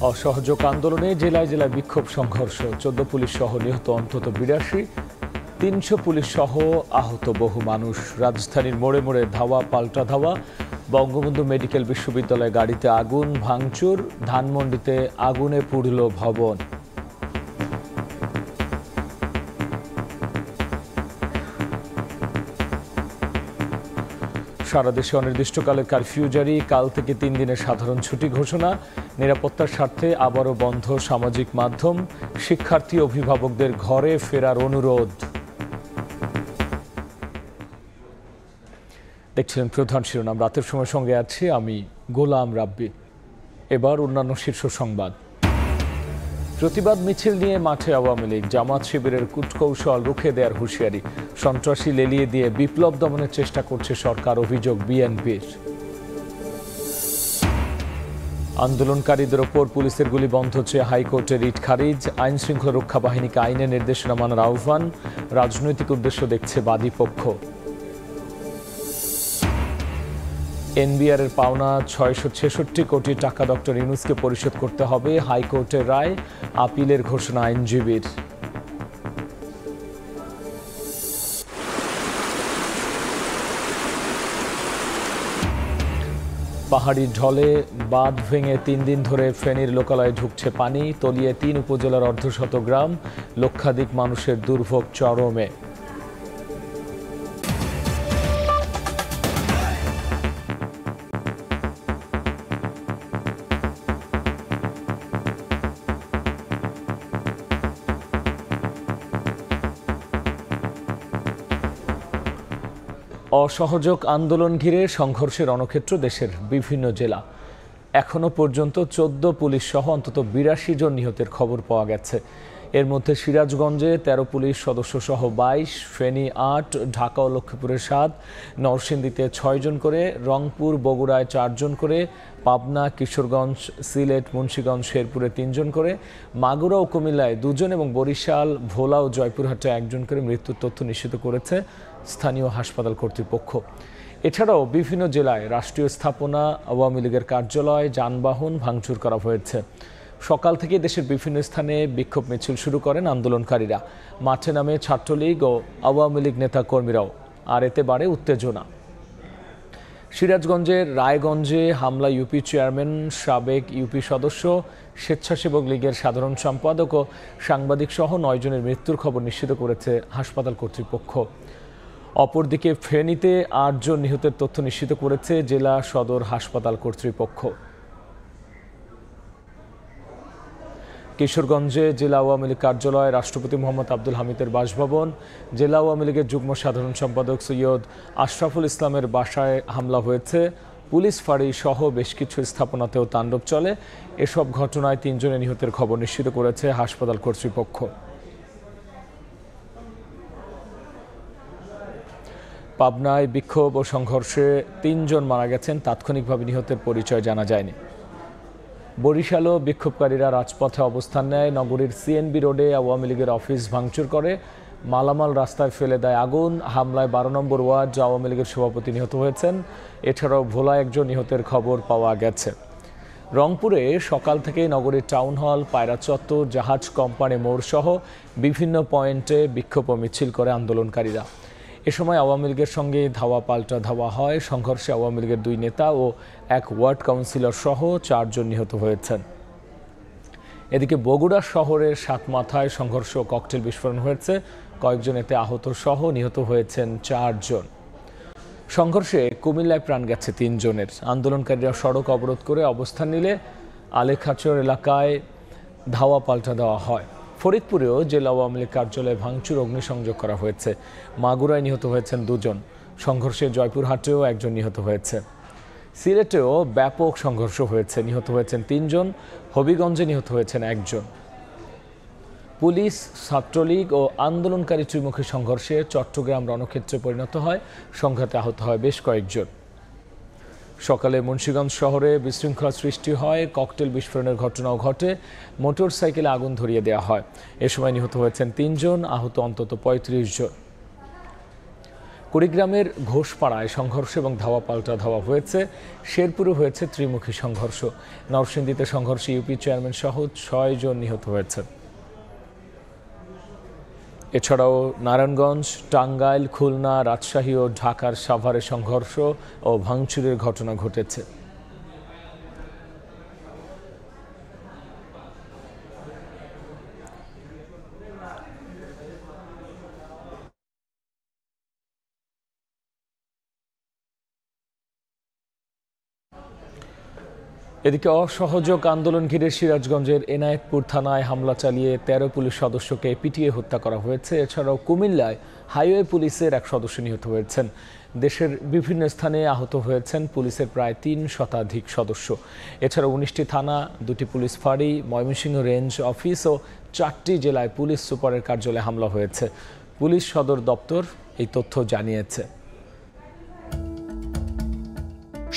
অসহযোগ আন্দোলনে জেলায় জেলায় বিক্ষোভ সংঘর্ষ, 14 পুলিশ সহ নিহত অন্তত 82, 300 পুলিশ সহ আহত বহু মানুষ। রাজধানীর মোড়ে মোড়ে ধাওয়া পাল্টা ধাওয়া, বঙ্গবন্ধু মেডিকেল বিশ্ববিদ্যালয়ে গাড়িতে আগুন, ভাঙচুর, ধানমন্ডিতে আগুনে পুড়ল ভবন। সারা দেশে অনির্দিষ্টকালের কারফিউ জারি, কাল থেকে 3 দিনের সাধারণ ছুটি ঘোষণা। নিরাপত্তার স্বার্থে আবারও বন্ধ সামাজিক মাধ্যম, শিক্ষার্থী অভিভাবকদের ঘরে ফেরার অনুরোধ। দেখছিলেন প্রধান শিরোনাম। রাতের সময় সঙ্গে আছি আমি গোলাম রাব্বি। এবার অন্যান্য শীর্ষ সংবাদ। প্রতিবাদ মিছিল নিয়ে মাঠে আওয়ামী লীগ, জামাত শিবিরের কূটকৌশল রুখে দেওয়ার হুঁশিয়ারি। সন্ত্রাসী লেলিয়ে দিয়ে বিপ্লব দমনের চেষ্টা করছে সরকার, অভিযোগ বিএনপির। আন্দোলনকারীদের ওপর পুলিশের গুলি বন্ধ চেয়ে হাইকোর্টের রিট খারিজ। আইন শৃঙ্খলা রক্ষা বাহিনীকে আইনের নির্দেশনা মানার আহ্বান, রাজনৈতিক উদ্দেশ্য দেখছে বাদী পক্ষ। এনবিআর এর পাওনা 666 কোটি টাকা ডক্টর ইউনূসকে পরিশোধ করতে হবে, হাইকোর্টের রায়, আপিলের ঘোষণা আইনজীবীর। পাহাড়ি ঢলে বাঁধ ভেঙে 3 দিন ধরে ফেনীর লোকালয়ে ঢুকছে পানি, তলিয়ে 3 উপজেলার অর্ধশত গ্রাম, লক্ষাধিক মানুষের দুর্ভোগ চরমে। অসহযোগ আন্দোলন ঘিরে সংঘর্ষের রণক্ষেত্র দেশের বিভিন্ন জেলা। এখনো পর্যন্ত 14 পুলিশ সহ অন্তত 82 জন নিহতের খবর পাওয়া গেছে। এর মধ্যে সিরাজগঞ্জে 13 পুলিশ সদস্য সহ 22, ফেনী 8, ঢাকা ও লক্ষ্মীপুরে 7, নরসিংদীতে 6 জন করে, রংপুর বগুড়ায় 4 জন করে, পাবনা, কিশোরগঞ্জ, সিলেট, মুন্সিগঞ্জ, শেরপুরে 3 জন করে, মাগুরা ও কুমিল্লায় 2 জন এবং বরিশাল, ভোলা ও জয়পুরহাটে 1 জন করে মৃত্যুর তথ্য নিশ্চিত করেছে স্থানীয় হাসপাতাল কর্তৃপক্ষ। এছাড়াও বিভিন্ন জেলায় রাষ্ট্রীয় স্থাপনা, আওয়ামী লীগের কার্যালয়, যানবাহন ভাঙচুর করা হয়েছে। সকাল থেকে দেশের বিভিন্ন স্থানে বিক্ষোভ মিছিল শুরু করেন আন্দোলনকারীরা। মাঠে নামে ছাত্রলীগ ও আওয়ামী লীগ নেতা কর্মীরাও, আর এতে বাড়ে উত্তেজনা। সিরাজগঞ্জের রায়গঞ্জে হামলা ইউপি চেয়ারম্যান, সাবেক ইউপি সদস্য, স্বেচ্ছাসেবক লীগের সাধারণ সম্পাদক ও সাংবাদিক সহ 9 জনের মৃত্যুর খবর নিশ্চিত করেছে হাসপাতাল কর্তৃপক্ষ। অপরদিকে ফেনীতে 8 জন নিহতের তথ্য নিশ্চিত করেছে জেলা সদর হাসপাতাল কর্তৃপক্ষ। কিশোরগঞ্জে জেলা আওয়ামী লীগ কার্যালয়, রাষ্ট্রপতি মোহাম্মদ আব্দুল হামিদের বাসভবন, জেলা আওয়ামী লীগের যুগ্ম সাধারণ সম্পাদক সৈয়দ আশরাফুল ইসলামের বাসায় হামলা হয়েছে। পুলিশ ফাঁড়ি সহ বেশ কিছু স্থাপনাতেও তাণ্ডব চলে। এসব ঘটনায় 3 জনের নিহতের খবর নিশ্চিত করেছে হাসপাতাল কর্তৃপক্ষ। পাবনায় বিক্ষোভ ও সংঘর্ষে 3 জন মারা গেছেন, তাৎক্ষণিকভাবে নিহতের পরিচয় জানা যায়নি। বরিশালও বিক্ষোভকারীরা রাজপথে অবস্থান নেয়। নগরীর সিএনবি রোডে আওয়ামী লীগের অফিস ভাঙচুর করে, মালামাল রাস্তায় ফেলে দেয় আগুন। হামলায় 12 নম্বর ওয়ার্ড আওয়ামী লীগের সভাপতি নিহত হয়েছেন। এছাড়াও ভোলায় 1 জন নিহতের খবর পাওয়া গেছে। রংপুরে সকাল থেকেই নগরীর টাউন হল, পায়রা চত্বর, জাহাজ কোম্পানি মোড় সহ বিভিন্ন পয়েন্টে বিক্ষোভ ও মিছিল করে আন্দোলনকারীরা। এ সময় আওয়ামী লীগের সঙ্গে ধাওয়া পাল্টা ধাওয়া হয়। সংঘর্ষে আওয়ামী লীগের 2 নেতা ও 1 ওয়ার্ড কাউন্সিলর সহ 4 জন নিহত হয়েছেন। এদিকে বগুড়া শহরের সাতমাথায় সংঘর্ষ ও ককটেল বিস্ফোরণ হয়েছে, কয়েকজন এতে আহত সহ নিহত হয়েছেন 4 জন। সংঘর্ষে কুমিল্লায় প্রাণ গেছে 3 জনের। আন্দোলনকারীরা সড়ক অবরোধ করে অবস্থান নিলে আলেখাচর এলাকায় ধাওয়া পাল্টা দেওয়া হয়। ফরিদপুরেও জেলা আওয়ামী লীগ কার্যালয়ে ভাঙচুর, অগ্নিসংযোগ করা হয়েছে। মাগুরায় নিহত হয়েছেন 2 জন। সংঘর্ষে জয়পুরহাটেও 1 জন নিহত হয়েছে। সিলেটেও ব্যাপক সংঘর্ষ হয়েছে, নিহত হয়েছেন 3 জন। হবিগঞ্জে নিহত হয়েছেন 1 জন। পুলিশ, ছাত্রলীগ ও আন্দোলনকারী ত্রিমুখী সংঘর্ষে চট্টগ্রাম রণক্ষেত্রে পরিণত হয়। সংঘাতে আহত হয় বেশ কয়েকজন। সকালে মুন্সিগঞ্জ শহরে বিশৃঙ্খলা সৃষ্টি হয়, ককটেল বিস্ফোরণের ঘটনাও ঘটে। মোটর সাইকেলে আগুন ধরিয়ে দেওয়া হয়। এ সময় নিহত হয়েছেন 3 জন, আহত অন্তত 35 জন। কুড়িগ্রামের ঘোষপাড়ায় সংঘর্ষ এবং ধাওয়া পাল্টা ধাওয়া হয়েছে। শেরপুরে হয়েছে ত্রিমুখী সংঘর্ষ। নরসিংদীতে সংঘর্ষে ইউপি চেয়ারম্যান সহ 6 জন নিহত হয়েছে। এছাড়াও নারায়ণগঞ্জ, টাঙ্গাইল, খুলনা, রাজশাহী ও ঢাকার সাভারে সংঘর্ষ ও ভাঙচুরের ঘটনা ঘটেছে। এদিকে অসহযোগ আন্দোলন ঘিরে সিরাজগঞ্জের এনায়েতপুর থানায় হামলা চালিয়ে 13 পুলিশ সদস্যকে পিটিয়ে হত্যা করা হয়েছে। এছাড়াও কুমিল্লায় হাইওয়ে পুলিশের এক সদস্য নিহত হয়েছেন। দেশের বিভিন্ন স্থানে আহত হয়েছেন পুলিশের প্রায় 3 শতাধিক সদস্য। এছাড়া 19টি থানা, 2টি পুলিশ ফাঁড়ি, ময়মনসিংহ রেঞ্জ অফিস ও 4টি জেলায় পুলিশ সুপারের কার্যালয়ে হামলা হয়েছে। পুলিশ সদর দপ্তর এই তথ্য জানিয়েছে।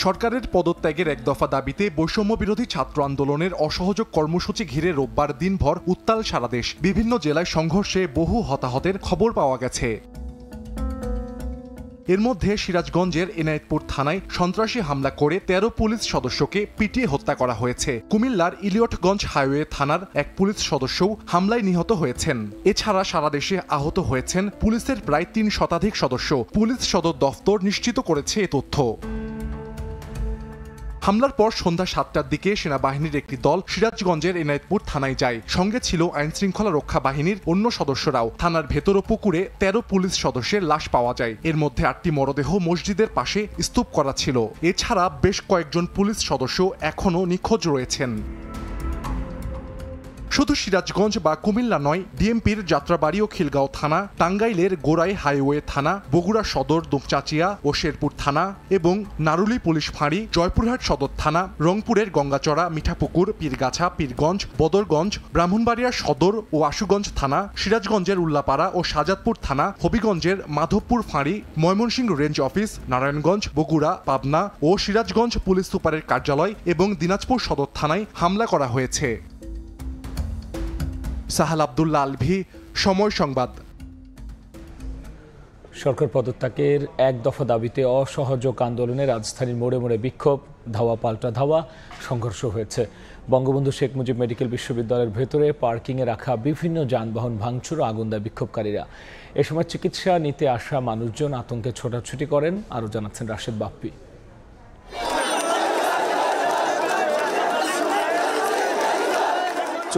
সরকারের পদত্যাগের এক দফা দাবিতে বৈষম্য বিরোধী ছাত্র আন্দোলনের অসহযোগ কর্মসূচি ঘিরে রোববার দিনভর উত্তাল সারা দেশ। বিভিন্ন জেলায় সংঘর্ষে বহু হতাহতের খবর পাওয়া গেছে। এর মধ্যে সিরাজগঞ্জের এনায়েতপুর থানায় সন্ত্রাসী হামলা করে 13 পুলিশ সদস্যকে পিটিয়ে হত্যা করা হয়েছে। কুমিল্লার ইলিয়টগঞ্জ হাইওয়ে থানার এক পুলিশ সদস্যও হামলায় নিহত হয়েছেন। এছাড়া সারা দেশে আহত হয়েছেন পুলিশের প্রায় 3 শতাধিক সদস্য। পুলিশ সদর দফতর নিশ্চিত করেছে এ তথ্য। হামলার পর সন্ধ্যা 7টার দিকে সেনাবাহিনীর একটি দল সিরাজগঞ্জের এনায়েতপুর থানায় যায়। সঙ্গে ছিল আইনশৃঙ্খলা রক্ষা বাহিনীর অন্য সদস্যরাও। থানার ভেতর ও পুকুরে 13 পুলিশ সদস্যের লাশ পাওয়া যায়। এর মধ্যে 8টি মরদেহ মসজিদের পাশে স্তূপ করা ছিল। এছাড়া বেশ কয়েকজন পুলিশ সদস্য এখনও নিখোঁজ রয়েছেন। শুধু সিরাজগঞ্জ বা কুমিল্লা নয়, ডিএমপির যাত্রাবাড়ি ও খিলগাঁও থানা, টাঙ্গাইলের গোড়াই হাইওয়ে থানা, বগুড়া সদর, দুপচাঁচিয়া ও শেরপুর থানা এবং নারুলি পুলিশ ফাঁড়ি, জয়পুরহাট সদর থানা, রংপুরের গঙ্গাচড়া, মিঠাপুকুর, পীরগাছা, পীরগঞ্জ, বদরগঞ্জ, ব্রাহ্মণবাড়িয়া সদর ও আশুগঞ্জ থানা, সিরাজগঞ্জের উল্লাপাড়া ও শাহজাদপুর থানা, হবিগঞ্জের মাধবপুর ফাঁড়ি, ময়মনসিংহ রেঞ্জ অফিস, নারায়ণগঞ্জ, বগুড়া, পাবনা ও সিরাজগঞ্জ পুলিশ সুপারের কার্যালয় এবং দিনাজপুর সদর থানায় হামলা করা হয়েছে। সাহাল আব্দুল্লাহ আলভি, সময় সংবাদ। সরকার পদত্যাগের এক দফা দাবিতে অসহযোগ আন্দোলনে রাজধানীর মোড়ে মোড়ে বিক্ষোভ, ধাওয়া পাল্টা ধাওয়া, সংঘর্ষ হয়েছে। বঙ্গবন্ধু শেখ মুজিব মেডিকেল বিশ্ববিদ্যালয়ের ভেতরে পার্কিংয়ে রাখা বিভিন্ন যানবাহন ভাঙচুর ও আগুন দেয় বিক্ষোভকারীরা। এ সময় চিকিৎসা নিতে আসা মানুষজন আতঙ্কে ছোটাছুটি করেন। আরও জানাচ্ছেন রাশেদ বাপ্পি।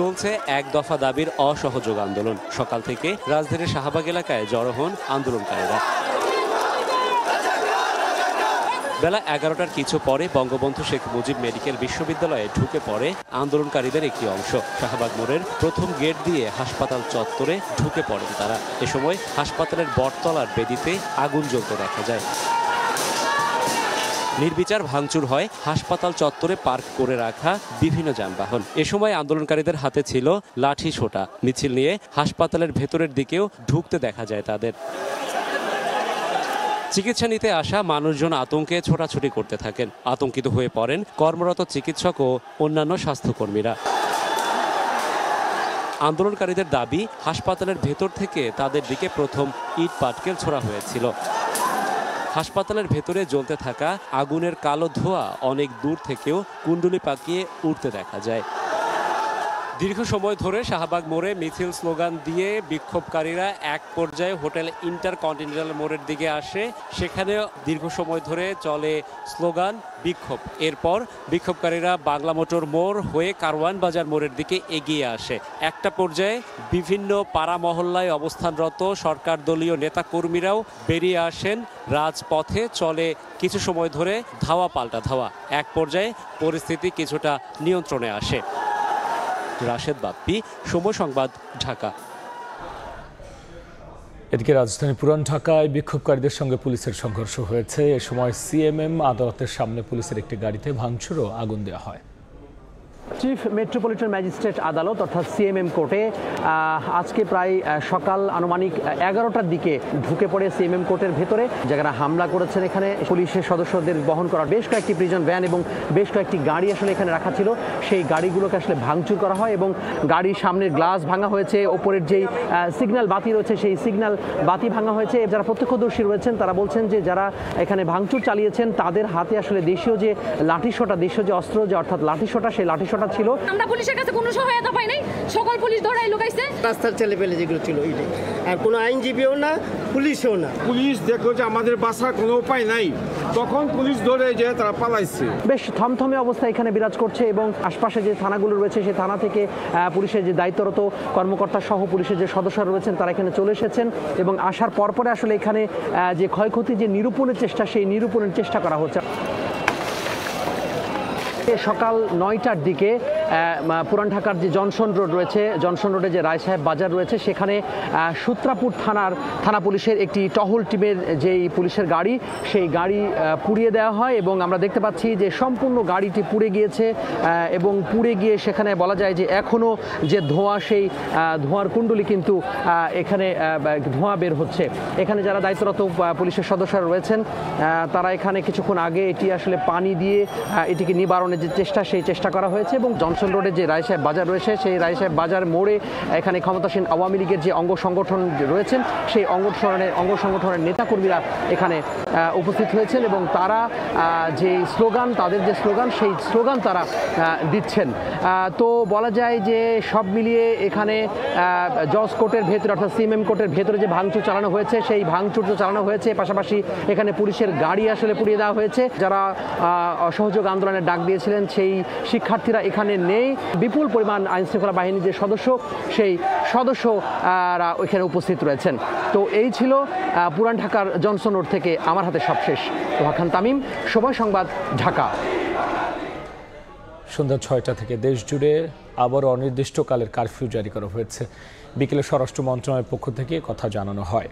চলছে এক দফা দাবির অসহযোগ আন্দোলন। সকাল থেকে রাজধানীর শাহবাগ এলাকায় জড়ো হন আন্দোলনকারীরা। বেলা 11টার কিছু পরে বঙ্গবন্ধু শেখ মুজিব মেডিকেল বিশ্ববিদ্যালয়ে ঢুকে পড়ে আন্দোলনকারীদের একটি অংশ। শাহবাগ মোড়ের প্রথম গেট দিয়ে হাসপাতাল চত্বরে ঢুকে পড়েন তারা। এ সময় হাসপাতালের বটতলার বেদিতে আগুন জ্বলতে দেখা যায়। নির্বিচার ভাঙচুর হয় হাসপাতাল চত্বরে পার্ক করে রাখা বিভিন্ন যানবাহন। এ সময় আন্দোলনকারীদের হাতে ছিল লাঠি সোটা। মিছিল নিয়ে হাসপাতালের ভেতরের দিকেও ঢুকতে দেখা যায় তাদের। চিকিৎসা নিতে আসা মানুষজন আতঙ্কে ছোটাছুটি করতে থাকেন। আতঙ্কিত হয়ে পড়েন কর্মরত চিকিৎসক ও অন্যান্য স্বাস্থ্যকর্মীরা। আন্দোলনকারীদের দাবি, হাসপাতালের ভেতর থেকে তাদের দিকে প্রথম ইট পাটকেল ছোড়া হয়েছিল। হাসপাতালের ভেতরে জ্বলতে থাকা আগুনের কালো ধোঁয়া অনেক দূর থেকেও কুণ্ডুলি পাকিয়ে উঠতে দেখা যায়। দীর্ঘ সময় ধরে শাহবাগ মোড়ে মিছিল স্লোগান দিয়ে বিক্ষোভকারীরা এক পর্যায়ে হোটেল ইন্টারকন্টিনেন্টাল মোড়ের দিকে আসে। সেখানে দীর্ঘ সময় ধরে চলে স্লোগান, বিক্ষোভ। এরপর বিক্ষোভকারীরা বাংলা মোটর মোড় হয়ে কারওয়ান বাজার মোড়ের দিকে এগিয়ে আসে। একটা পর্যায়ে বিভিন্ন পাড়া মহল্লায় অবস্থানরত সরকার দলীয় নেতাকর্মীরাও বেরিয়ে আসেন রাজপথে। চলে কিছু সময় ধরে ধাওয়া পাল্টা ধাওয়া। এক পর্যায়ে পরিস্থিতি কিছুটা নিয়ন্ত্রণে আসে। রাশেদ বাপ্পি, সময় সংবাদ, ঢাকা। এদিকে রাজধানী পুরান ঢাকায় বিক্ষোভকারীদের সঙ্গে পুলিশের সংঘর্ষ হয়েছে। এ সময় সিএমএম আদালতের সামনে পুলিশের একটি গাড়িতে ভাঙচুর ও আগুন দেওয়া হয়। চিফ মেট্রোপলিটন ম্যাজিস্ট্রেট আদালত অর্থাৎ সিএমএম কোর্টে আজকে প্রায় সকাল আনুমানিক 11টার দিকে ঢুকে পড়ে সিএমএম কোর্টের ভেতরে, যারা হামলা করেছেন এখানে পুলিশের সদস্যদের বহন করা বেশ কয়েকটি প্রিজন ভ্যান এবং বেশ কয়েকটি গাড়ি আসলে এখানে রাখা ছিল। সেই গাড়িগুলোকে আসলে ভাঙচুর করা হয় এবং গাড়ির সামনের গ্লাস ভাঙা হয়েছে, ওপরের যেই সিগন্যাল বাতি রয়েছে সেই সিগন্যাল বাতি ভাঙা হয়েছে। যারা প্রত্যক্ষদর্শী রয়েছেন তারা বলছেন যে যারা এখানে ভাঙচুর চালিয়েছেন তাদের হাতে আসলে দেশীয় যে লাঠিসোঁটা, দেশীয় যে অস্ত্র যে অর্থাৎ লাঠিসোঁটা, সেই লাঠিসোঁটা ছিল। আমরা পুলিশের কাছে কোনো সহায়তা পাই নাই, সকল পুলিশ ধরাই লুকাইছে। রাস্তার ছেলেপেলে যেগুলো ছিল এইটাই, আর কোনো আইনজীবীও না, পুলিশও না। পুলিশ দেখলো যে আমাদের বাঁচার কোনো উপায় নাই, তখন পুলিশ ধরে যে তারা পালাইছে। বেশ থমথমে অবস্থা এখানে বিরাজ করছে এবং আশপাশে যে থানাগুলো রয়েছে সেই থানা থেকে পুলিশের যে দায়িত্বরত কর্মকর্তা সহ পুলিশের যে সদস্যরা রয়েছেন তারা এখানে চলে এসেছেন এবং আসার পরপরে আসলে এখানে যে ক্ষয়ক্ষতি যে নিরূপণের চেষ্টা, সেই নিরূপণের চেষ্টা করা হচ্ছে। সকাল 9টার দিকে পুরান ঢাকার যে জনসন রোড রয়েছে, জনসন রোডে যে রায় সাহেব বাজার রয়েছে, সেখানে সূত্রাপুর থানা পুলিশের একটি টহল টিমের যেই পুলিশের গাড়ি, সেই গাড়ি পুড়িয়ে দেওয়া হয় এবং আমরা দেখতে পাচ্ছি যে সম্পূর্ণ গাড়িটি পুড়ে গিয়েছে এবং পুড়ে গিয়ে সেখানে বলা যায় যে এখনও যে ধোঁয়া, সেই ধোঁয়ার কুণ্ডলি কিন্তু এখানে ধোঁয়া বের হচ্ছে। এখানে যারা দায়িত্বরত পুলিশের সদস্যরা রয়েছেন তারা এখানে কিছুক্ষণ আগে এটি আসলে পানি দিয়ে এটিকে নিবারণের যে চেষ্টা, সেই চেষ্টা করা হয়েছে এবং জনসন রোডে যে রায় সাহেব বাজার রয়েছে, সেই রায় সাহেব বাজার মোড়ে এখানে ক্ষমতাসীন আওয়ামী লীগের যে অঙ্গ সংগঠন রয়েছেন সেই অঙ্গ সংগঠনের নেতাকর্মীরা এখানে উপস্থিত হয়েছেন এবং তারা যে স্লোগান, তাদের যে স্লোগান, সেই স্লোগান তারা দিচ্ছেন। তো বলা যায় যে সব মিলিয়ে এখানে জজ কোর্টের ভেতরে অর্থাৎ সিএমএম কোর্টের ভেতরে যে ভাঙচুর চালানো হয়েছে, সেই ভাঙচুর তো চালানো হয়েছে, পাশাপাশি এখানে পুলিশের গাড়ি আসলে পুড়িয়ে দেওয়া হয়েছে। যারা অসহযোগ আন্দোলনের ডাক দিয়েছিলেন সেই শিক্ষার্থীরা এখানে নেই। বিপুল পরিমাণ আইনশৃঙ্খলা বাহিনীর যে সদস্য, সেই সদস্যরা এখানে উপস্থিত রয়েছেন। তো এই ছিল পুরান ঢাকার জনসন রোড থেকে আমার হাতে সবশেষ। তোহা খান তামিম, সময় সংবাদ, ঢাকা। সন্ধ্যা 6টা থেকে দেশ জুড়ে আবার অনির্দিষ্টকালের কারফিউ জারি করা হয়েছে। বিকেলে স্বরাষ্ট্র মন্ত্রণালয়ের পক্ষ থেকে কথা জানানো হয়।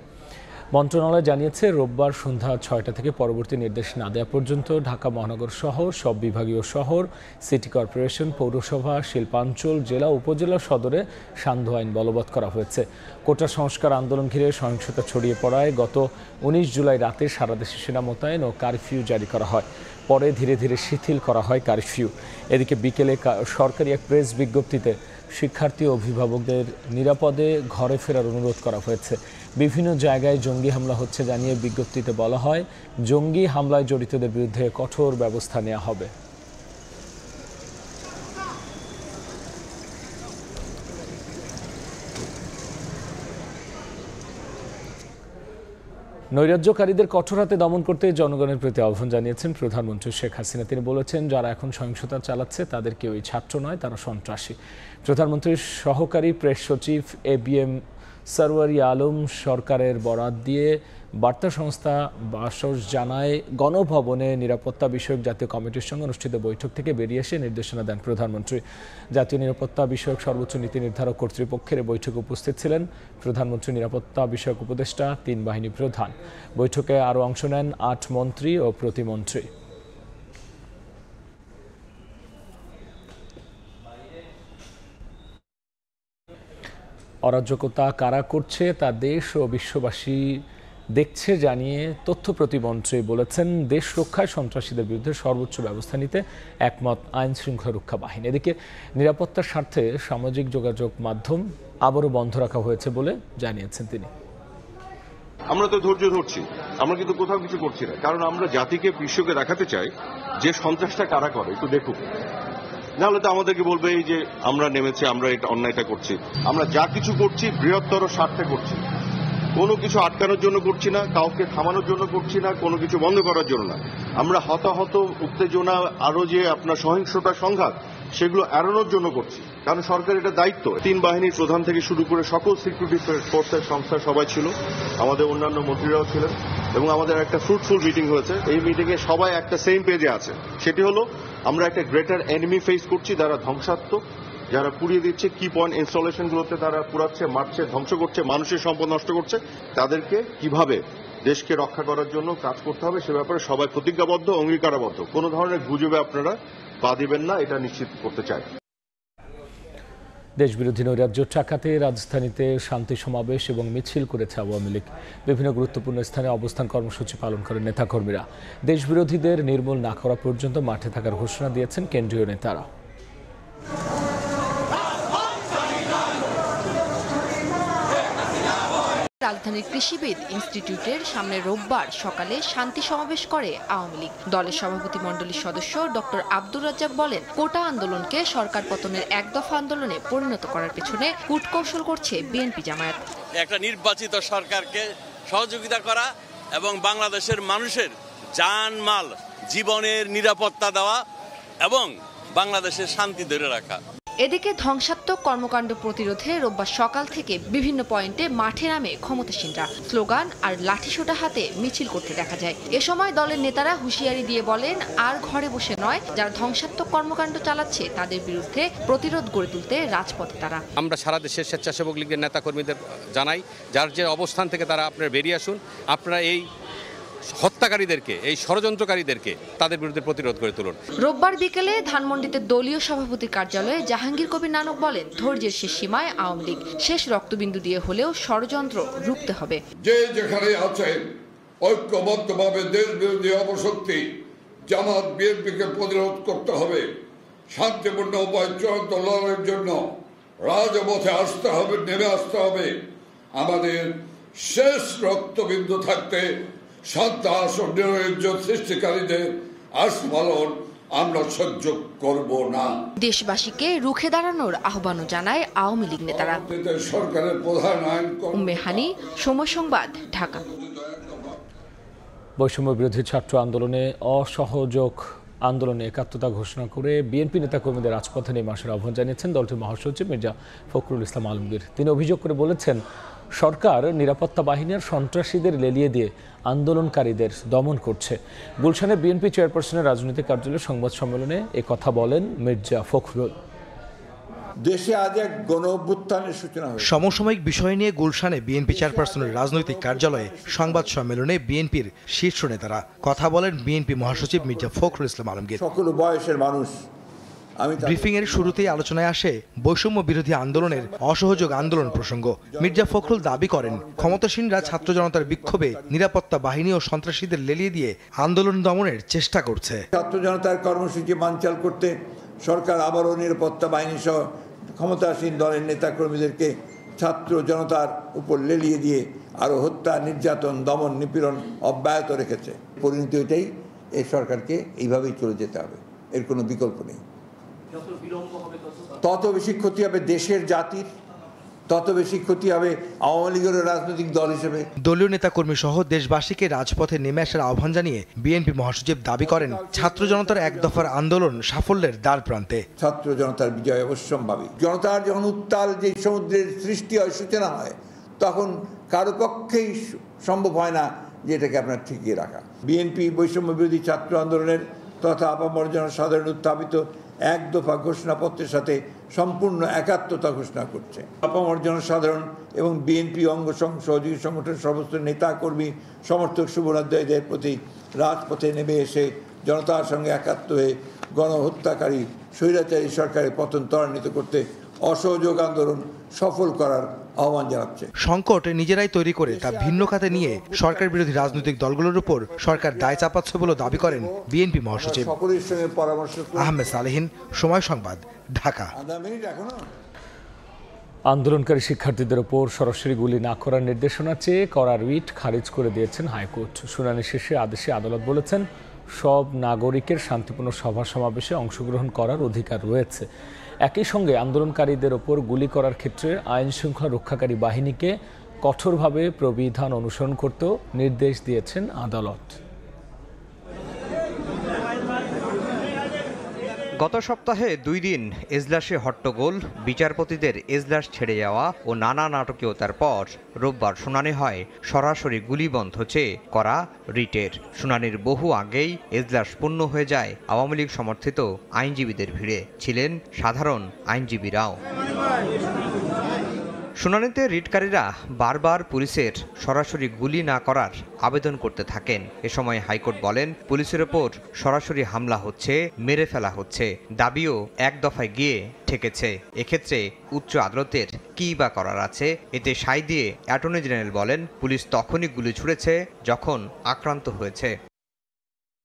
মন্ত্রণালয় জানিয়েছে রোববার সন্ধ্যা 6টা থেকে পরবর্তী নির্দেশ না দেওয়া পর্যন্ত ঢাকা মহানগর সহ সব বিভাগীয় শহর, সিটি কর্পোরেশন, পৌরসভা, শিল্পাঞ্চল, জেলা, উপজেলা সদরে সান্ধ্য আইন বলবৎ করা হয়েছে। কোটা সংস্কার আন্দোলন ঘিরে সহিংসতা ছড়িয়ে পড়ায় গত 19 জুলাই রাতে সারা দেশে সেনা মোতায়েন ও কারফিউ জারি করা হয়। পরে ধীরে ধীরে শিথিল করা হয় কারফিউ। এদিকে বিকেলে সরকারি এক প্রেস বিজ্ঞপ্তিতে শিক্ষার্থী ও অভিভাবকদের নিরাপদে ঘরে ফেরার অনুরোধ করা হয়েছে। বিভিন্ন জায়গায় জঙ্গি হামলা হচ্ছে জানিয়ে বিজ্ঞপ্তিতে বলা হয়, জঙ্গি হামলায় জড়িতদের বিরুদ্ধে কঠোর ব্যবস্থা নেওয়া হবে। নৈরাজ্যকারীদের কঠোর হাতে দমন করতে জনগণের প্রতি আহ্বান জানিয়েছেন প্রধানমন্ত্রী শেখ হাসিনা। তিনি বলেছেন, যারা এখন সহিংসতা চালাচ্ছে তাদের কেউই ছাত্র নয়, তারা সন্ত্রাসী। প্রধানমন্ত্রীর সহকারী প্রেস সচিব ABM সরওয়ারি আলম সরকারের বরাত দিয়ে বার্তা সংস্থা বাসস জানায়, গণভবনে নিরাপত্তা বিষয়ক জাতীয় কমিটির সঙ্গে অনুষ্ঠিত বৈঠক থেকে বেরিয়ে এসে নির্দেশনা দেন প্রধানমন্ত্রী। জাতীয় নিরাপত্তা বিষয়ক সর্বোচ্চ নীতি নির্ধারক কর্তৃপক্ষের বৈঠকে উপস্থিত ছিলেন প্রধানমন্ত্রী, নিরাপত্তা বিষয়ক উপদেষ্টা, 3 বাহিনী প্রধান। বৈঠকে আরও অংশ নেন 8 মন্ত্রী ও প্রতিমন্ত্রী। অরাজকতা কারা করছে তা দেশ ও বিশ্ববাসী দেখছে জানিয়ে তথ্য প্রতিমন্ত্রী বলেছেন, দেশ রক্ষায় সন্ত্রাসীদের বিরুদ্ধে সর্বোচ্চ ব্যবস্থা নিতে একমত আইন শৃঙ্খলা রক্ষা বাহিনী। এদিকে নিরাপত্তার স্বার্থে সামাজিক যোগাযোগ মাধ্যম আবারও বন্ধ রাখা হয়েছে বলে জানিয়েছেন তিনি। আমরা তো ধৈর্য ধরছি, আমরা কিন্তু কোথাও কিছু করছি না, কারণ আমরা জাতিকে, বিশ্বকে দেখাতে চাই যে সন্ত্রাসটা কারা করে, একটু দেখুক। নাহলে তো আমাদেরকে বলবে এই যে আমরা নেমেছি, আমরা এটা অন্যায়টা করছি। আমরা যা কিছু করছি বৃহত্তর স্বার্থে করছি, কোনো কিছু আটকানোর জন্য করছি না, কাউকে থামানোর জন্য করছি না, কোনো কিছু বন্ধ করার জন্য না। আমরা হতাহত, উত্তেজনা, আরো যে আপনার সহিংসতা, সংঘাত, সেগুলো এড়ানোর জন্য করছি, কারণ সরকার এটা দায়িত্ব। 3 বাহিনীর প্রধান থেকে শুরু করে সকল সিকিউরিটি ফোর্সের সংস্থার সবাই ছিল, আমাদের অন্যান্য মন্ত্রীরাও ছিলেন এবং আমাদের একটা ফ্রুটফুল মিটিং হয়েছে। এই মিটিংয়ে সবাই একটা সেম পেজে আছে, সেটি হলো আমরা একটা গ্রেটার এনিমি ফেস করছি, যারা ধ্বংসাত্মক, যারা পুড়িয়ে দিচ্ছে, কি পয়েন্ট ইনস্টলেশনগুলোতে তারা পুরাচ্ছে, মারছে, ধ্বংস করছে, মানুষের সম্পদ নষ্ট করছে। তাদেরকে কিভাবে দেশকে রক্ষা করার জন্য কাজ করতে হবে সে ব্যাপারে সবাই প্রতিজ্ঞাবদ্ধ, অঙ্গীকারাবদ্ধ। কোনো ধরনের গুজবে আপনারা পা দিবেন না, এটা নিশ্চিত করতে চাই। দেশবিরোধী নৈরাজ্য ঠেকাতে রাজধানীতে শান্তি সমাবেশ এবং মিছিল করেছে আওয়ামী লীগ। বিভিন্ন গুরুত্বপূর্ণ স্থানে অবস্থান কর্মসূচি পালন করেন নেতাকর্মীরা। দেশবিরোধীদের নির্মূল না করা পর্যন্ত মাঠে থাকার ঘোষণা দিয়েছেন কেন্দ্রীয় নেতারা। রাজধানীর কৃষিবিদ ইনস্টিটিউটের সামনে রোববার সকালে শান্তি সমাবেশ করে আওয়ামী লীগ। দলের সভাপতিমণ্ডলীর সদস্য ডক্টর আব্দুর রাজ্জাক বলেন, কোটা আন্দোলনকে সরকার পতনের এক দফা আন্দোলনে পরিণত করার পেছনে কূটকৌশল করছে বিএনপি জামায়াত। একটা নির্বাচিত সরকারকে সহযোগিতা করা এবং বাংলাদেশের মানুষের জানমাল জীবনের নিরাপত্তা দেওয়া এবং বাংলাদেশের শান্তি ধরে রাখা। এদিকে ধ্বংসাত্মক কর্মকাণ্ড প্রতিরোধে রোববার সকাল থেকে বিভিন্ন পয়েন্টে মাঠে নামে ক্ষমতাসীনরা। স্লোগান আর লাঠিসোঁটা হাতে মিছিল করতে দেখা যায়। এ সময় দলের নেতারা হুঁশিয়ারি দিয়ে বলেন, আর ঘরে বসে নয়, যারা ধ্বংসাত্মক কর্মকাণ্ড চালাচ্ছে তাদের বিরুদ্ধে প্রতিরোধ গড়ে তুলতে রাজপথে তারা। আমরা সারা দেশের স্বেচ্ছাসেবক লীগের নেতাকর্মীদের জানাই, যার যে অবস্থান থেকে তারা আপনারা বেরিয়ে আসুন। আপনারা এই হত্যাকারীদেরকে, এই ষড়যন্ত্রকারীদেরকে তাদের বিরুদ্ধে প্রতিরোধ করে তুলুন। রোববার বিকেলে ধানমন্ডিতে দলীয় সভাপতির কার্যালয়ে জাহাঙ্গীর কবির নানক বলেন, ধৈর্যের শেষ সীমায় আওয়ামী লীগ। শেষ রক্তবিন্দু দিয়ে হলেও ষড়যন্ত্র রুখতে হবে। যে যেখানে আছেন ঐক্যবদ্ধভাবে দেশ বিরোধী অপশক্তি জামাত বিএনপিকে প্রতিরোধ করতে হবে। শান্তিপূর্ণ উপায় চূড়ান্ত লড়াইয়ের জন্য রাজপথে আসতে হবে, নেমে আসতে হবে। আমাদের শেষ রক্তবিন্দু থাকতে সন্ত্রাস ও নৈরাজ্য সৃষ্টিকারীদের আস্ফালন আমরা সহ্য করব না। দেশবাসীকে রুখে দাঁড়ানোর আহ্বানও জানায় আওয়ামী লীগ নেতারা। সরকারের প্রধান আইন উম্মে হানি, সময় সংবাদ, ঢাকা। বৈষম্য বিরোধী ছাত্র আন্দোলনে অসহযোগ আন্দোলনে একাত্মতা ঘোষণা করে বিএনপি নেতাকর্মীদের রাজপথে নেমে আসার আহ্বান জানিয়েছেন দলটির মহাসচিব মির্জা ফখরুল ইসলাম আলমগীর। তিনি অভিযোগ করে বলেছেন, সরকার নিরাপত্তা বাহিনীর সন্ত্রাসীদের লেলিয়ে দিয়ে আন্দোলনকারীদের দমন করছে। গুলশানে বিএনপি চেয়ারপারসনের রাজনৈতিক কার্যালয়ে সংবাদ সম্মেলনে একথা বলেন মির্জা ফখরুল। দেশে আজ এক গণঅভ্যুত্থানের সূচনা হয়েছে। সমসাময়িক বিষয় নিয়ে গুলশানে বিএনপি চেয়ারপারসনের রাজনৈতিক কার্যালয়ে সংবাদ সম্মেলনে বিএনপির শীর্ষ নেতারা কথা বলেন বিএনপি মহাসচিব মির্জা ফখরুল ইসলাম আলমগীর। সকল বয়সের মানুষ। ব্রিফিং এর শুরুতেই আলোচনায় আসে বৈষম্য বিরোধী আন্দোলনের অসহযোগ আন্দোলন প্রসঙ্গ। মির্জা ফখরুল দাবি করেন, ক্ষমতাসীনরা ছাত্র জনতার বিক্ষোভে নিরাপত্তা বাহিনী ও সন্ত্রাসীদের লেলিয়ে দিয়ে আন্দোলন দমনের চেষ্টা করছে। ছাত্র জনতার কর্মসূচি বানচাল করতে সরকার আবারও নিরাপত্তা বাহিনী সহ ক্ষমতাসীন দলের নেতাকর্মীদেরকে ছাত্র জনতার উপর লেলিয়ে দিয়ে আরও হত্যা, নির্যাতন, দমন, নিপীড়ন অব্যাহত রেখেছে। পরিণতি এটাই, এই সরকারকে এইভাবেই চলে যেতে হবে, এর কোনো বিকল্প নেই। তত বেশি ক্ষতি হবে দেশের, জাতির, তত বেশি ক্ষতি হবে আওয়ামী লীগের রাজনৈতিক দল হিসেবে। দলীয় নেতাকর্মী সহ দেশবাসীকে রাজপথে নেমে আসার আহ্বান জানিয়ে বিএনপি মহাসচিব দাবি করেন, ছাত্র জনতার এক দফার আন্দোলন সাফল্যের দ্বার প্রান্তে। ছাত্র জনতার বিজয় অবশ্যম্ভাবী। জনতার যখন উত্তাল যে সমুদ্রের সৃষ্টি হয়, সূচনা হয়, তখন কারো পক্ষেই সম্ভব হয় না যে এটাকে আপনার ঠিকিয়ে রাখা। বিএনপি বৈষম্য বিরোধী ছাত্র আন্দোলনের তথা আপামর জনসাধারণ উত্থাপিত এক দফা ঘোষণাপত্রের সাথে সম্পূর্ণ একাত্মতা ঘোষণা করছে। আপামর জনসাধারণ এবং বিএনপি অঙ্গ সহযোগী সংগঠনের সমস্ত নেতা কর্মী সমর্থক শুভরাজ্যদের প্রতি রাজপথে নেমে এসে জনতার সঙ্গে একাত্ম হয়ে গণহত্যাকারী স্বৈরাচারী সরকারের পতন ত্বরান্বিত করতে অসহযোগ আন্দোলন সফল করার আহ্বান জানাচ্ছে। সংকট নিজেরাই তৈরি করে তা ভিন্ন খাতে নিয়ে সরকার বিরোধী রাজনৈতিক দলগুলোর উপর সরকার দায় চাপাচ্ছে বলে দাবি করেন বিএনপি মহাসচিব। সকলের সঙ্গে পরামর্শ। আহমেদ সালেহীন, সময় সংবাদ, ঢাকা। আন্দোলনকারী শিক্ষার্থীদের ওপর সরাসরি গুলি না করার নির্দেশনা চেয়ে করা রিট খারিজ করে দিয়েছেন হাইকোর্ট। শুনানি শেষে আদেশে আদালত বলেছেন, সব নাগরিকের শান্তিপূর্ণ সভা সমাবেশে অংশগ্রহণ করার অধিকার রয়েছে। একই সঙ্গে আন্দোলনকারীদের ওপর গুলি করার ক্ষেত্রে আইন শৃঙ্খলা রক্ষাকারী বাহিনীকে কঠোরভাবে প্রবিধান অনুসরণ করতেও নির্দেশ দিয়েছেন আদালত। গত সপ্তাহে 2 দিন এজলাসে হট্টগোল, বিচারপতিদের এজলাস ছেড়ে যাওয়া ও নানা নাটকীয়তার পর রোববার শুনানি হয় সরাসরি গুলিবন্ধ চেয়ে করা রিটের। শুনানির বহু আগেই এজলাস পূর্ণ হয়ে যায় আওয়ামী লীগ সমর্থিত আইনজীবীদের ভিড়ে। ছিলেন সাধারণ আইনজীবীরাও। শুনানিতে রিটকারীরা বারবার পুলিশের সরাসরি গুলি না করার আবেদন করতে থাকেন। এ সময় হাইকোর্ট বলেন, পুলিশের ওপর সরাসরি হামলা হচ্ছে, মেরে ফেলা হচ্ছে, দাবিও এক দফায় গিয়ে ঠেকেছে। এক্ষেত্রে উচ্চ আদালতের কী বা করার আছে? এতে সায় দিয়ে অ্যাটর্নি জেনারেল বলেন, পুলিশ তখনই গুলি ছুড়েছে যখন আক্রান্ত হয়েছে।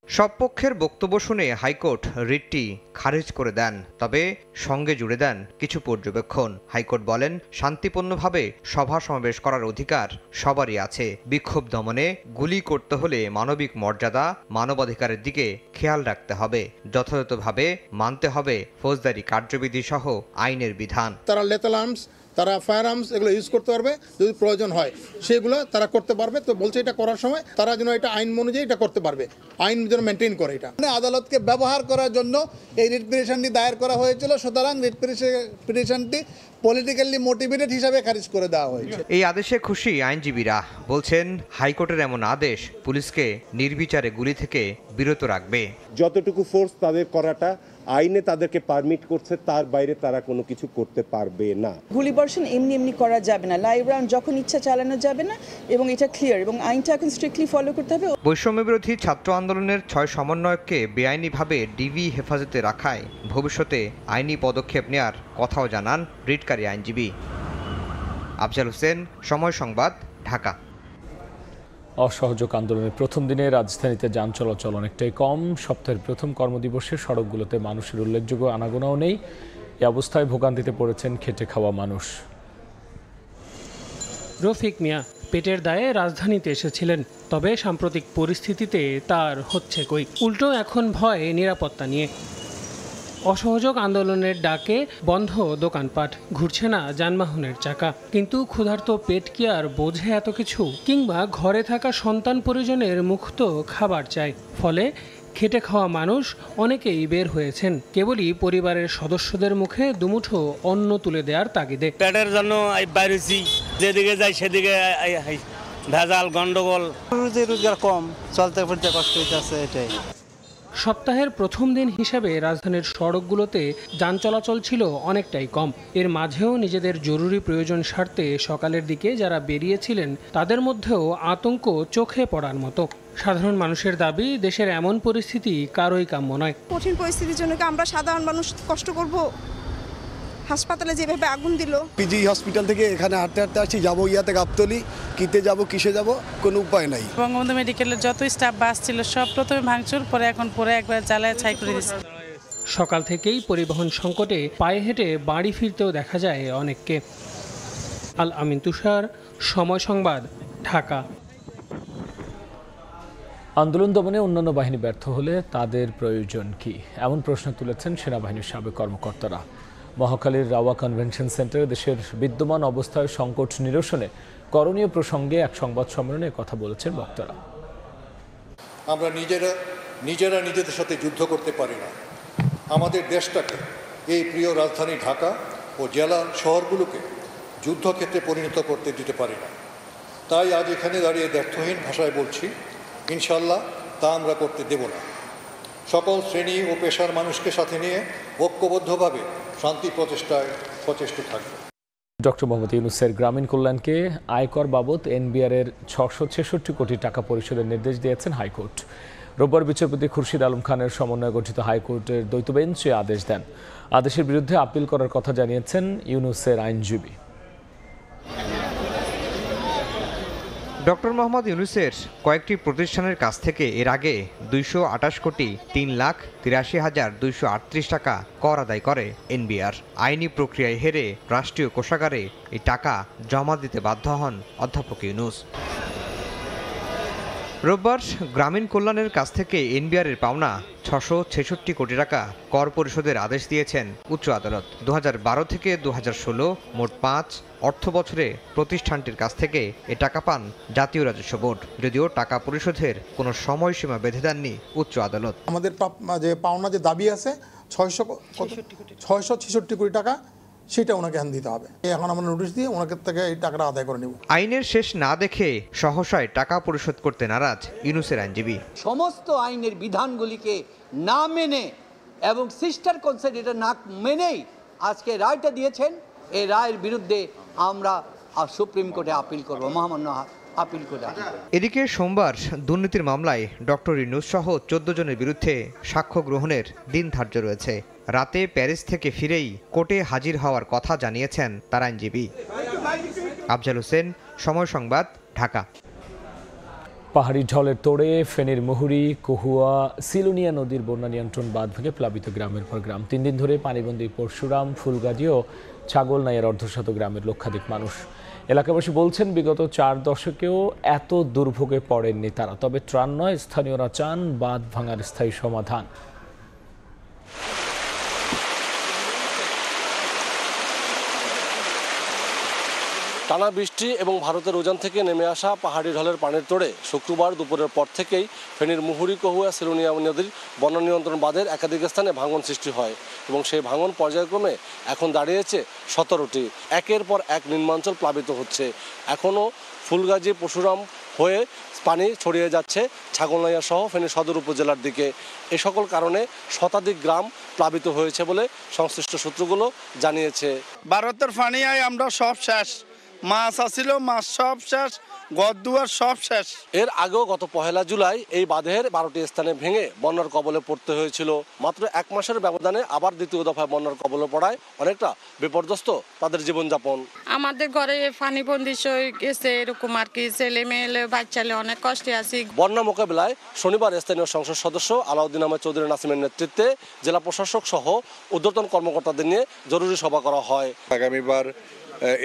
সব পক্ষের বক্তব্য শুনে হাইকোর্ট রিটটি খারিজ করে দেন, তবে সঙ্গে জুড়ে দেন কিছু পর্যবেক্ষণ। হাইকোর্ট বলেন, শান্তিপূর্ণভাবে সভা সমাবেশ করার অধিকার সবারই আছে। বিক্ষোভ দমনে গুলি করতে হলে মানবিক মর্যাদা, মানবাধিকারের দিকে খেয়াল রাখতে হবে। যথাযথভাবে মানতে হবে ফৌজদারি কার্যবিধি সহ আইনের বিধান। তারা লেথাল আর্মস, তারা ফায়ার আর্মস এগুলো ইউজ করতে পারবে, যদি প্রয়োজন হয় সেগুলো তারা করতে পারবে। তো বলছে এটা করার সময় তারা যেন এটা আইন অনুযায়ী এটা করতে পারবে, আইন যেন মেনটেন করে। এটা আদালতকে ব্যবহার করার জন্য এই রিট পিটিশনটি দায়ের করা হয়েছিল, সুতরাং রিট পিটিশনটি পলিটিক্যালি মোটিভেটেড হিসাবে খারিজ করে দেওয়া হয়েছে। এই আদেশে খুশি আইনজীবীরা বলছেন, হাইকোর্টের এমন আদেশ পুলিশকে নির্বিচারে গুলি থেকে বিরত রাখবে। যতটুকু ফোর্স তাদের করাটা আইনে তাদেরকে পারমিট করছে, তার বাইরে তারা কোনো কিছু করতে পারবে না। গুলিবর্ষণ এমনি এমনি করা যাবে না, লাইভ রাউন্ড যখন ইচ্ছা চালানো যাবে না, এবং এটা ক্লিয়ার, এবং আইনটা এখন স্ট্রিক্টলি ফলো করতে হবে। বৈষম্য বিরোধী ছাত্র আন্দোলনের 6 সমন্বয়ককে বেআইনিভাবে ডিবি হেফাজতে রাখায় ভবিষ্যতে আইনি পদক্ষেপ নেয়ার কথাও জানান রিটকারী আইনজীবী। আফজাল হোসেন, সময় সংবাদ, ঢাকা। অসহযোগ আন্দোলনের প্রথম দিনে রাজধানীতে যান চলাচল অনেকটাই কম। সপ্তাহের প্রথম কর্মদিবসে সড়কগুলোতে মানুষের উল্লেখযোগ্য আনাগোনাও নেই। এ অবস্থায় ভোগান্তিতে পড়েছেন খেটে খাওয়া মানুষ। রফিক মিয়া পেটের দায়ে রাজধানীতে এসেছিলেন, তবে সাম্প্রতিক পরিস্থিতিতে তার হচ্ছে কই। উল্টো এখন ভয় নিরাপত্তা নিয়ে। অসহযোগ আন্দোলনের ডাকে বন্ধ দোকানপাট, ঘুরছে না যানবাহনের চাকা। কিন্তু ক্ষুধার্ত পেট কি আর বোঝে এত কিছু? কিংবা ঘরে থাকা সন্তান পরিজনের মুক্ত খাবার চাই। ফলে খেটে খাওয়া মানুষ অনেকেই বের হয়েছেন কেবলই পরিবারের সদস্যদের মুখে দুমুঠো অন্ন তুলে দেওয়ার তাগিদে। পেটের জন্য বাইরেছি, যেদিকে যাই সেদিকে ভেজাল, গন্ডগোল। রোজগার কম, চলতে ফিরতে কষ্ট হইতেছে, এটাই। সপ্তাহের প্রথম দিন হিসেবে রাজধানীর সড়কগুলোতে যান চলাচল ছিল অনেকটাই কম। এর মাঝেও নিজেদের জরুরি প্রয়োজন সারতে সকালের দিকে যারা বেরিয়েছিলেন তাদের মধ্যেও আতঙ্ক চোখে পড়ার মতো। সাধারণ মানুষের দাবি, দেশের এমন পরিস্থিতি কারোই কাম্য নয়। কঠিন পরিস্থিতির জন্য কি আমরা সাধারণ মানুষ কষ্ট করব? হাসপাতালে যেভাবে আগুন দিল। পিজি হসপিটাল থেকে এখানে হাঁটতে হাঁটতে আসছি, যাবো ইয়াতে গাবতলি, কিতে যাব, কিসে যাব, কোনো উপায় নাই। বঙ্গবন্ধু মেডিকেলের যত স্টাফ বাস ছিল সব প্রথমে ভাঙচুর, পরে এখন পরে একবার জ্বালায় ছাই করে দিচ্ছে। সকাল থেকেই পরিবহন সংকটে পায়ে হেঁটে বাড়ি ফিরতেও দেখা যায় অনেককে। আল আমিন তুষার, সময় সংবাদ, ঢাকা। আন্দোলন দমনে অন্যান্য বাহিনী ব্যর্থ হলে তাদের প্রয়োজন কি, এমন প্রশ্ন তুলেছেন সেনাবাহিনীর সাবেক কর্মকর্তারা। মহাখালীর রাওয়া কনভেনশন সেন্টারে দেশের বিদ্যমান অবস্থায় সংকট নিরসনে করণীয় প্রসঙ্গে এক সংবাদ সম্মেলনে কথা বলেছেন বক্তারা। আমরা নিজেরা নিজেদের সাথে যুদ্ধ করতে পারি না। আমাদের দেশটাকে, এই প্রিয় রাজধানী ঢাকা ও জেলা শহরগুলোকে যুদ্ধক্ষেত্রে পরিণত করতে দিতে পারি না। তাই আজ এখানে দাঁড়িয়ে ব্যর্থহীন ভাষায় বলছি, ইনশাল্লাহ তা আমরা করতে দেব না। সকল শ্রেণী ও পেশার মানুষকে সাথে নিয়ে ঐক্যবদ্ধভাবে শান্তি প্রচেষ্টায় সচেষ্ট থাকবে। ডক্টর মোহাম্মদ ইউনূসের গ্রামীণ কল্যাণকে আয়কর বাবদ এনবিআরের 666 কোটি টাকা পরিশোধের নির্দেশ দিয়েছেন হাইকোর্ট। রোববার বিচারপতি খুরশিদ আলম খানের সমন্বয়ে গঠিত হাইকোর্টের দ্বৈত বেঞ্চ এ আদেশ দেন। আদেশের বিরুদ্ধে আপিল করার কথা জানিয়েছেন ইউনূসের আইনজীবী। ডক্টর মোহাম্মদ ইউনূসের কয়েকটি প্রতিষ্ঠানের কাছ থেকে এর আগে 228 কোটি 3,83,238 টাকা কর আদায় করে এনবিআর। আইনি প্রক্রিয়ায় হেরে রাষ্ট্রীয় কোষাগারে এই টাকা জমা দিতে বাধ্য হন অধ্যাপক ইউনূস। রোববার গ্রামীণ কল্যাণের কাছ থেকে এনবিআরের পাওনা 666 কোটি টাকা কর পরিশোধের আদেশ দিয়েছেন উচ্চ আদালত। 2012 থেকে 2016 মোট 5 অর্থ বছরে প্রতিষ্ঠানটির কাছ থেকে এ টাকা পান জাতীয় রাজস্ব বোর্ড, যদিও টাকা পরিশোধের কোনো সময়সীমা বেঁধে দেননি উচ্চ আদালত। আমাদের যে পাওনা যে দাবি আছে 666 কোটি টাকা, সেটা ওনাকে এখন দিতে হবে। এখন আমরা নোটিশ দিয়ে ওনাকে থেকে এই টাকাটা আদায় করে নেব। আইনের শেষ না দেখে সহসায় টাকা পরিশোধ করতে নারাজ ইউনূসের আইনজীবী। সমস্ত আইনের বিধানগুলিকে না মেনে এবং সিস্টার কনসেন্ট এটা না মেনেই আজকে রায়টা দিয়েছেন। এই রায়ের বিরুদ্ধে আমরা সুপ্রিম কোর্টে আপিল করব, মহামান্য আপিল কোর্টে। এদিকে সোমবার দুর্নীতির মামলায় ডক্টর ইউনূস সহ 14 জনের বিরুদ্ধে সাক্ষ্য গ্রহণের দিন ধার্য রয়েছে। রাতে প্যারিস থেকে ফিরেই কোর্টে হাজির হওয়ার কথা জানিয়েছেন তার আইনজীবী। আফজাল হোসেন, সময় সংবাদ, ঢাকা। পাহাড়ি ঢলের তোড়ে ফেনীর মুহুরী, কহুয়া, সিলুনিয়া নদীর বন্যা নিয়ন্ত্রণ বাঁধ ভেঙে প্লাবিত গ্রামের পর গ্রাম। 3 দিন ধরে পানিবন্দী পরশুরাম, ফুলগাজী ও ছাগলনাইয়ার অর্ধশত গ্রামের লক্ষাধিক মানুষ। এলাকাবাসী বলছেন বিগত 4 দশকেও এত দুর্ভোগে পড়েননি তারা। তবে ত্রাণ নয়, স্থানীয়রা চান বাঁধ ভাঙার স্থায়ী সমাধান। টানা বৃষ্টি এবং ভারতের উজান থেকে নেমে আসা পাহাড়ি ঢলের পানির তোড়ে শুক্রবার দুপুরের পর থেকেই ফেনীর মুহুরী, কহুয়া, সিলুনিয়া নদীর বন্যা নিয়ন্ত্রণ বাঁধের একাধিক স্থানে ভাঙন সৃষ্টি হয় এবং সেই ভাঙন পর্যায়ক্রমে এখন দাঁড়িয়েছে 17টি। একের পর এক নিম্নাঞ্চল প্লাবিত হচ্ছে। এখনও ফুলগাজী, পরশুরাম হয়ে পানি ছড়িয়ে যাচ্ছে ছাগলনাইয়া সহ ফেনী সদর উপজেলার দিকে। এ সকল কারণে শতাধিক গ্রাম প্লাবিত হয়েছে বলে সংশ্লিষ্ট সূত্রগুলো জানিয়েছে। ভারতের পানি আয় আমরা সব শেষ, মাছ আসিল, মাছ সব শেষ, ঘরদুয়ার সব শেষ। এর আগেও গত 1 জুলাই এই বাঁধের 12টি স্থানে ভেঙে বন্যার কবলে পড়তে হয়েছিল। মাত্র 1 মাসের ব্যবধানে আবার দ্বিতীয় দফায় বন্যার কবলে পড়ায় অনেকটা বিপর্যস্ত তাদের জীবনযাপন। আমাদের ঘরে পানি বন্দি হয়ে গেছে, এরকম আর কি, ছেলে মেয়ে বাচ্চালে অনেক কষ্টে আছি। বন্যা মোকাবিলায় শনিবার স্থানীয় সংসদ সদস্য আলাউদ্দিন আহমেদ চৌধুরী নাসিমের নেতৃত্বে জেলা প্রশাসক সহ ঊর্ধ্বতন কর্মকর্তাদের নিয়ে জরুরি সভা করা হয়। আগামীবার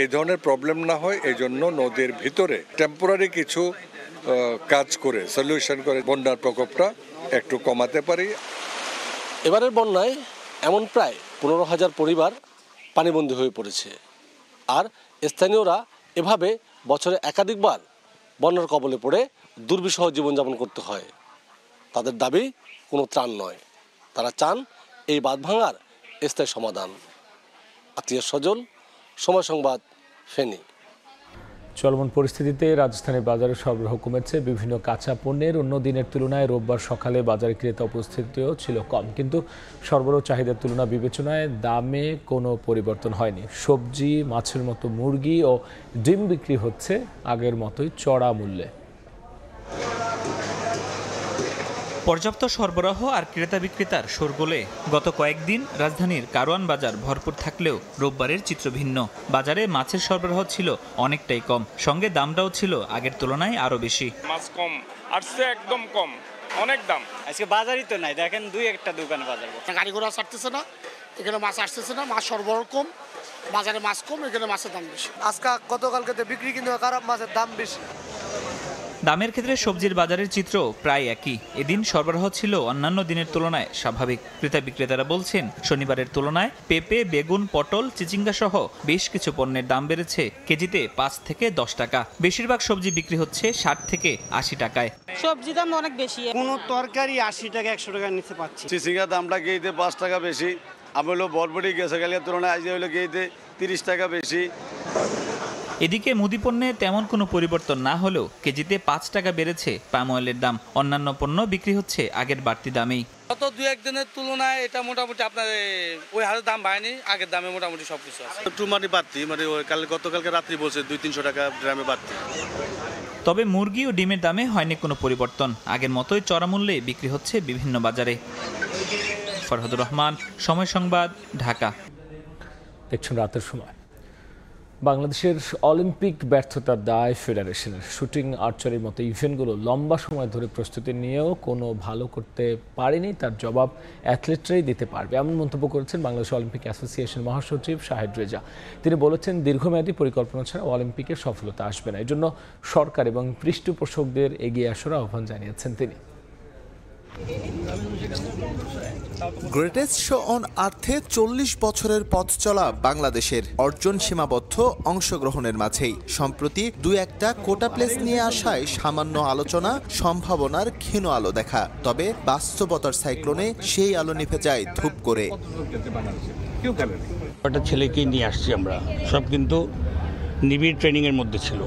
এই ধরনের প্রবলেম না হয় এই জন্য নদীর ভিতরে টেম্পোরারি কিছু কাজ করে সলিউশন করে বন্যার প্রকোপটা একটু কমাতে পারি। এবারের বন্যায় এমন প্রায় 15,000 পরিবার পানিবন্দী হয়ে পড়েছে। আর স্থানীয়রা এভাবে বছরে একাধিকবার বন্যার কবলে পড়ে দুর্বিষহ জীবনযাপন করতে হয়। তাদের দাবি কোনো ত্রাণ নয়, তারা চান এই বাঁধ ভাঙার স্থায়ী সমাধান। আতিয়ার সজল, সময় সংবাদ, ফেনী। চলমান পরিস্থিতিতে রাজধানীর বাজারে সরবরাহ কমেছে। বিভিন্ন কাঁচা পণ্যের অন্য দিনের তুলনায় রোববার সকালে বাজারে ক্রেতা উপস্থিতিও ছিল কম, কিন্তু সরবরাহ চাহিদার তুলনা বিবেচনায় দামে কোনো পরিবর্তন হয়নি। সবজি, মাছের মতো মুরগি ও ডিম বিক্রি হচ্ছে আগের মতোই চড়া মূল্যে। পর্যাপ্ত সরবরাহ আর ক্রেতা বিক্রেতার শোরগোলে গত কয়েকদিন রাজধানীর কারওয়ান বাজার ভরপুর থাকলেও রোববারের চিত্র ভিন্ন। বাজারে মাছের সরবরাহ ছিল অনেকটাই কম, সঙ্গে দামটাও ছিল আগের তুলনায় আরো বেশি। মাছ কম আসছে, একদম কম, অনেক দাম। আজকে বাজারই তো নাই, দেখেন 2-1টা দোকানে বাজার, গাড়ি ঘোড়া ছাড়তেছে না, এখানে মাছ আসতেছে না, মাছ সরবরাহ কম, বাজারে মাছ কম, এখানে মাছের দাম বেশি। আজকে গতকালকে বিক্রি কিন্তু খারাপ, মাছের দাম বেশি। দামের ক্ষেত্রে সবজির বাজারের চিত্র প্রায় একই। এদিন সরবরাহ ছিল অন্যান্য দিনের তুলনায় স্বাভাবিক। ক্রেতা বিক্রেতারা বলছেন শনিবারের তুলনায় পেঁপে, বেগুন, পটল, চিচিঙ্গা সহ বেশ কিছু পণ্যের দাম বেড়েছে কেজিতে 5 থেকে 10 টাকা। বেশিরভাগ সবজি বিক্রি হচ্ছে 60 থেকে 80 টাকায়। সবজি দাম অনেক বেশি, কোনো তরকারি 80 টাকা 100 টাকার নিচে পাচ্ছি। চিচিঙ্গা দামটা কেজিতে 5 টাকা বেশি। আমি হলো বরবটি গেছে গেলের তুলনায় আজ হলো কেজিতে 30 টাকা বেশি। এদিকে মুদিপণ্যে তেমন কোনো পরিবর্তন না হলেও কেজিতে 5 টাকা বেড়েছে পাম অয়েলের দাম। অন্যান্য পণ্য বিক্রি হচ্ছে আগের বাড়তি দামেই। গত 2-1 দিনের তুলনায় এটা মোটামুটি আপনার ওই হারে দাম বাড়েনি, আগের দামে মোটামুটি সবকিছু আছে। একটু বাড়তি, গতকালকে রাত্রি বলছে 200-300 টাকা গ্রামে বাড়তি। তবে মুরগি ও ডিমের দামে হয়নি কোনো পরিবর্তন। আগের মতোই চড়া মূল্যে বিক্রি হচ্ছে বিভিন্ন বাজারে। ফরহাদুর রহমান, সময় সংবাদ, ঢাকা। দেখছেন রাতের সময়। বাংলাদেশের অলিম্পিক ব্যর্থতার দায় ফেডারেশনের। শুটিং, আর্চারির মতো ইভেন্টগুলো লম্বা সময় ধরে প্রস্তুতি নিয়েও কোনো ভালো করতে পারেনি, তার জবাব অ্যাথলেটরাই দিতে পারবে, এমন মন্তব্য করেছেন বাংলাদেশ অলিম্পিক অ্যাসোসিয়েশন মহাসচিব শাহেদ রেজা। তিনি বলেছেন দীর্ঘমেয়াদী পরিকল্পনা ছাড়া অলিম্পিকের সফলতা আসবে না। এজন্য সরকার এবং পৃষ্ঠপোষকদের এগিয়ে আসার আহ্বান জানিয়েছেন তিনি। গ্রেটেস্ট শো অন আর্থে 40 বছরের পথ চলা বাংলাদেশের অর্জন সীমাবদ্ধ অংশগ্রহণের মাঝেই সম্প্রতি 2-1টা কোটা প্লেস নিয়ে আসায় সামান্য আলোচনা, সম্ভাবনার ক্ষীণ আলো দেখা। তবে বাস্তবতার সাইক্লোনে সেই আলো নিভে যায় ধূপ করে। একটা ছেলেকেই নিয়ে আসছি আমরা, সব কিন্তু নিবিড় ট্রেনিংয়ের মধ্যে ছিল।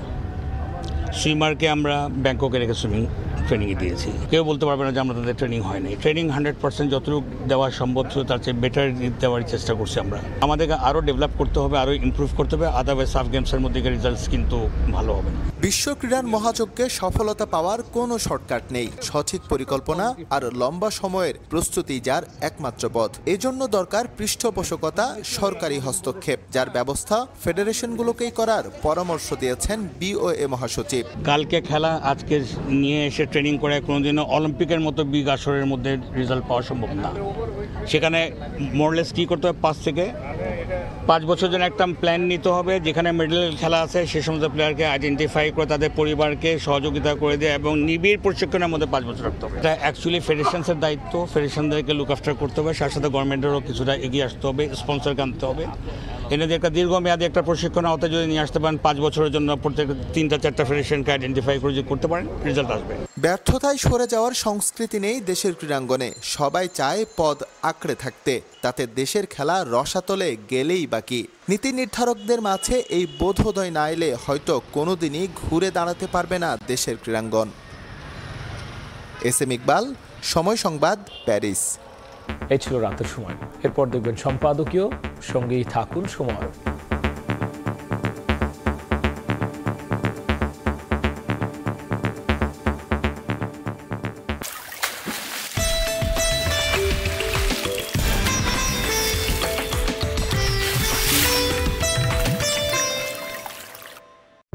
সুইমারকে আমরা ব্যাংককে রেখে সুইমিং ট্রেনিং দিয়েছি। কেউ বলতে পারবে না যে আমরা তাদের ট্রেনিং হয়নি। ট্রেনিং 100% যতটুকু দেওয়া সম্ভব ছিল তার চেয়ে বেটার দেওয়ার চেষ্টা করছি আমরা। আমাদেরকে আরও ডেভেলপ করতে হবে, আরও ইমপ্রুভ করতে হবে, আদারওয়াইজ সাফ গেমসের মধ্যে রেজাল্টস কিন্তু ভালো হবে না। বিশ্ব ক্রীড়ার মহাযজ্ঞে সফলতা পাওয়ার কোনো শর্টকাট নেই। সঠিক পরিকল্পনা আর লম্বা সময়ের প্রস্তুতি যার একমাত্র পথ। এজন্য দরকার পৃষ্ঠপোষকতা, সরকারি হস্তক্ষেপ, যার ব্যবস্থা ফেডারেশনগুলোকেই করার পরামর্শ দিয়েছেন বিওএ মহাসচিব। কালকে খেলা আজকে নিয়ে এসে ট্রেনিং করে কোনোদিনও অলিম্পিকের মতো বিগ আসরের মধ্যে রেজাল্ট পাওয়া সম্ভব না। সেখানে মোরলেস কী করতে হবে, 5 থেকে 5 বছর জন্য একটা প্ল্যান নিতে হবে, যেখানে মেডেল খেলা আছে সে সমস্ত প্লেয়ারকে আইডেন্টিফাই করে তাদের পরিবারকে সহযোগিতা করে দেয় এবং নিবিড় প্রশিক্ষণের মধ্যে 5 বছর রাখতে হবে। এটা অ্যাকচুয়ালি ফেডারেশনসের দায়িত্ব, ফেডারেশনদেরকে লুক আফটার করতে হবে, সাথে সাথে গভর্নমেন্টেরও কিছুটা এগিয়ে আসতে হবে, স্পন্সরকে আনতে হবে। এনে একটা দীর্ঘমেয়াদী একটা প্রশিক্ষণ আওতায় যদি নিয়ে আসতে পারেন 5 বছরের জন্য প্রত্যেক 3-4টা ফেডারেশনকে আইডেন্টিফাই করে যদি করতে পারেন রেজাল্ট আসবে। ব্যর্থতায় সরে যাওয়ার সংস্কৃতি নেই দেশের ক্রীড়াঙ্গনে। সবাই চায় পদ আঁকড়ে থাকতে, তাতে দেশের খেলা রসাতলে গেলেই বাকি। নীতি নির্ধারকদের মাঝে এই বোধোদয় না এলে হয়তো কোনোদিনই ঘুরে দাঁড়াতে পারবে না দেশের ক্রীড়াঙ্গন। এসএম ইকবাল, সময় সংবাদ, প্যারিস। এই ছিল রাতের সময়। এরপর দেখবেন সম্পাদকীয়। সঙ্গেই থাকুন সময়।